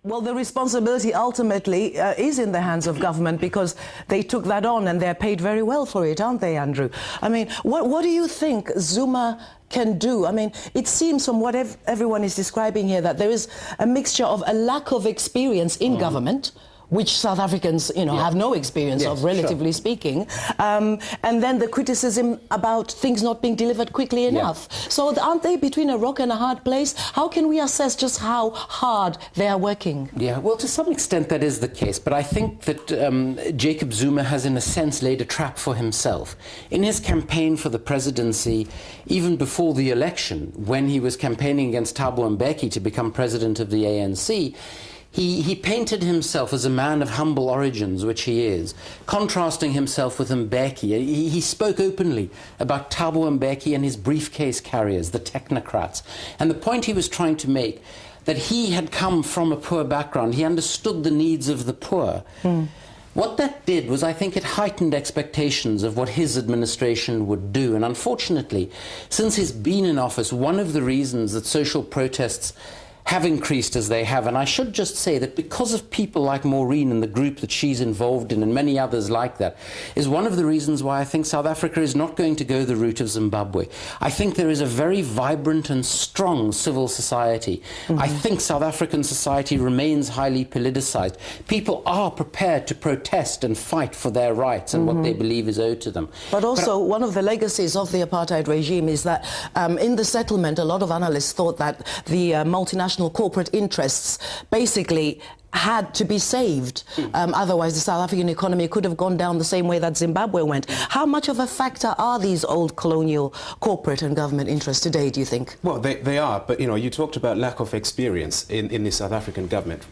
Well, the responsibility ultimately is in the hands of government because they took that on and they're paid very well for it, aren't they, Andrew? I mean, what do you think Zuma can do? I mean, it seems from what everyone is describing here that there is a mixture of a lack of experience in government, which South Africans, have no experience of, relatively speaking, and then the criticism about things not being delivered quickly enough. So aren't they between a rock and a hard place? How can we assess just how hard they are working? Yeah, well, to some extent that is the case, but I think that Jacob Zuma has, in a sense, laid a trap for himself. In his campaign for the presidency, even before the election, when he was campaigning against Thabo Mbeki to become president of the ANC, he painted himself as a man of humble origins, which he is, contrasting himself with Mbeki. He spoke openly about Thabo Mbeki and his briefcase carriers, the technocrats. And the point he was trying to make, that he had come from a poor background, he understood the needs of the poor. What that did was, I think, it heightened expectations of what his administration would do. And unfortunately, since he's been in office, one of the reasons that social protests have increased as they have, and I should just say that because of people like Maureen and the group that she's involved in and many others like that, is one of the reasons why I think South Africa is not going to go the route of Zimbabwe. I think there is a very vibrant and strong civil society. I think South African society remains highly politicized. People are prepared to protest and fight for their rights and what they believe is owed to them. But also, one of the legacies of the apartheid regime is that in the settlement, a lot of analysts thought that the multinational corporate interests basically had to be saved. Otherwise, the South African economy could have gone down the same way that Zimbabwe went. How much of a factor are these old colonial corporate and government interests today, do you think? Well, they are, but you talked about lack of experience in the South African government.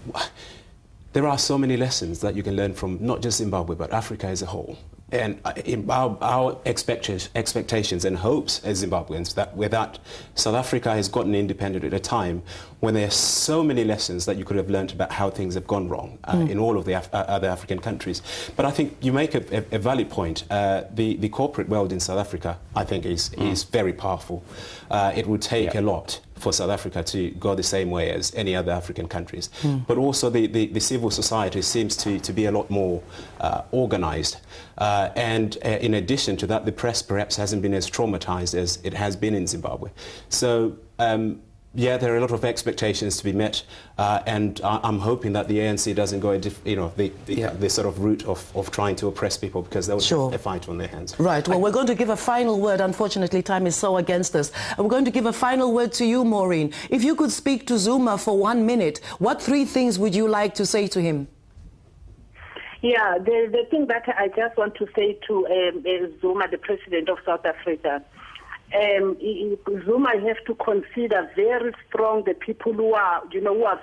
There are so many lessons that you can learn from not just Zimbabwe, but Africa as a whole. And in our expectations and hopes as Zimbabweans that South Africa has gotten independent at a time when there are so many lessons that you could have learned about how things have gone wrong in all of the other African countries. But I think you make a valid point. The corporate world in South Africa, I think, is very powerful. It would take a lot for South Africa to go the same way as any other African countries. But also the civil society seems to be a lot more organized. And in addition to that, the press perhaps hasn't been as traumatized as it has been in Zimbabwe. So, yeah, there are a lot of expectations to be met, and I'm hoping that the ANC doesn't go the sort of route of trying to oppress people, because they'll have a fight on their hands. Right. Well, we're going to give a final word. Unfortunately, time is so against us. And we're going to give a final word to you, Maureen. If you could speak to Zuma for 1 minute, what 3 things would you like to say to him? Yeah, the thing that I just want to say to Zuma, the president of South Africa, Zuma have to consider very strong the people who are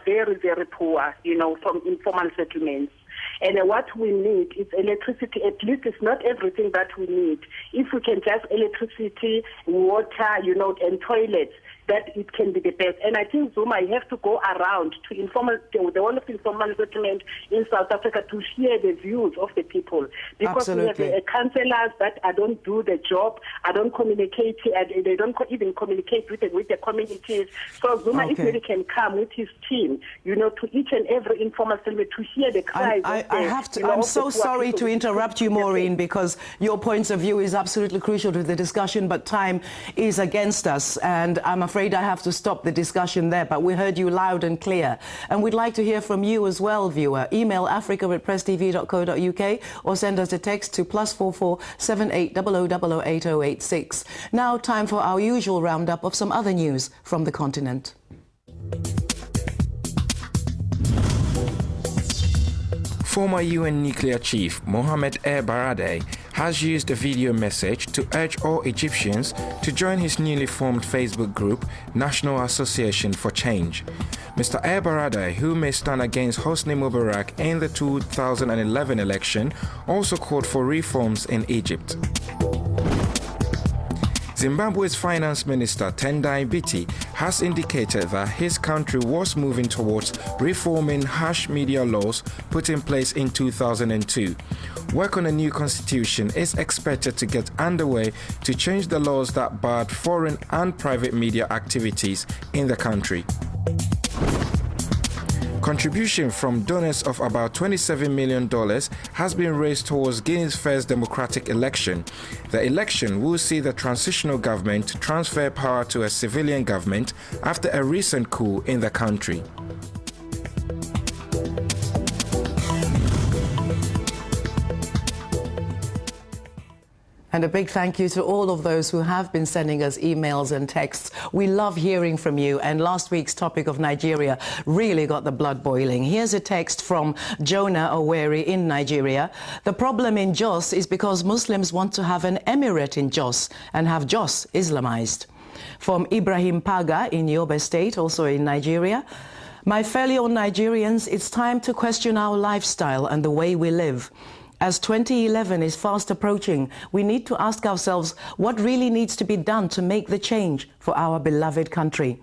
very, very poor, from informal settlements. And what we need is electricity. At least it's not everything that we need. If we can just electricity, water, and toilets, that it can be the best. And I think Zuma have to go around to the whole of informal settlement in South Africa to hear the views of the people. Because we have councillors that don't do the job, don't communicate, they don't even communicate with the communities. So Zuma, if he can come with his team, to each and every informal settlement to hear the cries. I'm so sorry to interrupt you, Maureen, because your points of view is absolutely crucial to the discussion, but time is against us, and I'm afraid I have to stop the discussion there, but we heard you loud and clear. And we'd like to hear from you as well, viewer. Email africa@presstv.co.uk or send us a text to +44 78 0000 8086. Now, time for our usual roundup of some other news from the continent. Former UN nuclear chief Mohamed Baradei has used a video message to urge all Egyptians to join his newly formed Facebook group, National Association for Change. Mr. Baradei, who may stand against Hosni Mubarak in the 2011 election, also called for reforms in Egypt. Zimbabwe's Finance Minister Tendai Biti has indicated that his country was moving towards reforming harsh media laws put in place in 2002. Work on a new constitution is expected to get underway to change the laws that barred foreign and private media activities in the country. contribution from donors of about $27 million has been raised towards Guinea's first democratic election. The election will see the transitional government transfer power to a civilian government after a recent coup in the country. And a big thank you to all of those who have been sending us emails and texts. We love hearing from you, and last week's topic of Nigeria really got the blood boiling. Here's a text from Jonah Oweri in Nigeria. The problem in Jos is because Muslims want to have an emirate in Jos and have Jos Islamized. From Ibrahim Paga in Yobe State, also in Nigeria. My fellow Nigerians, it's time to question our lifestyle and the way we live. As 2011 is fast approaching, we need to ask ourselves what really needs to be done to make the change for our beloved country.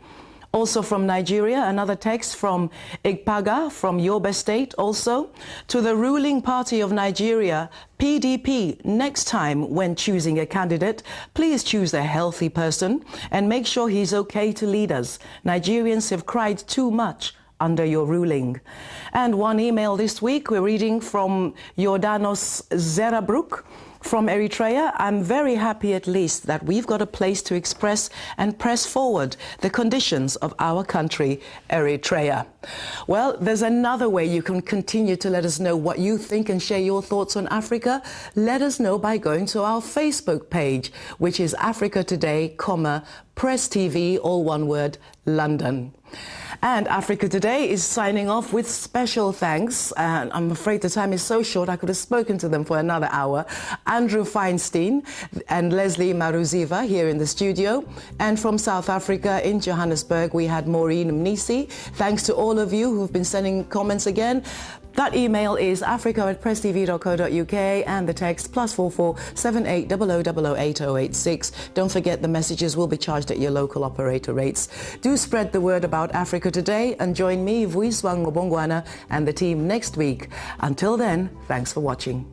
Also from Nigeria, another text from Igpaga from Yobe State also. To the ruling party of Nigeria, PDP, next time when choosing a candidate, please choose a healthy person and make sure he's okay to lead us. Nigerians have cried too much under your ruling. And one email this week, we're reading from Jordanos Zerabrook from Eritrea. I'm very happy at least that we've got a place to express and press forward the conditions of our country, Eritrea. Well, there's another way you can continue to let us know what you think and share your thoughts on Africa. Let us know by going to our Facebook page, which is Africa Today, Press TV, all one word, London. And Africa Today is signing off with special thanks, and I'm afraid the time is so short I could have spoken to them for another hour. Andrew Feinstein and Leslie Maruziva here in the studio, and from South Africa in Johannesburg we had Maureen Mnisi. Thanks to all of you who've been sending comments again. That email is africa@presstv.co.uk and the text +44 78 0000 8086. Don't forget the messages will be charged at your local operator rates. Do spread the word about Africa Today and join me, Vuyiswa and the team next week. Until then, thanks for watching.